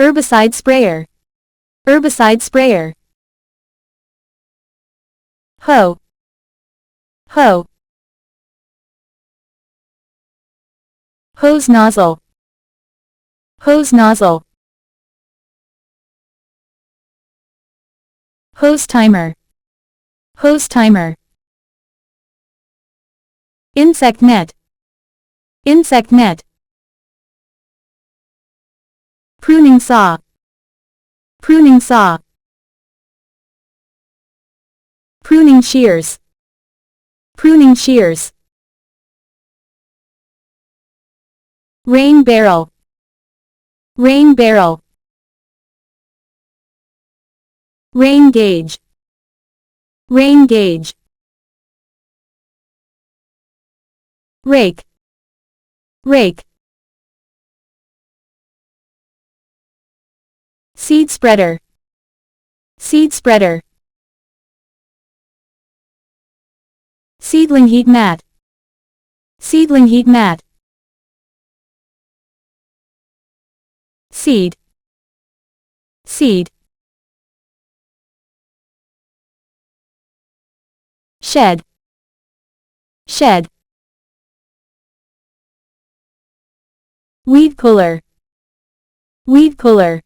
Herbicide sprayer. Herbicide sprayer. Hoe. Hoe. Hose nozzle. Hose nozzle. Hose timer. Hose timer. Insect net. Insect net. Pruning saw. Pruning saw. Pruning shears. Pruning shears. Rain barrel. Rain barrel. Rain gauge. Rain gauge. Rake. Rake. Seed spreader. Seed spreader. Seedling heat mat. Seedling heat mat. Seed. Seed. Shed. Shed. Weed puller. Weed puller.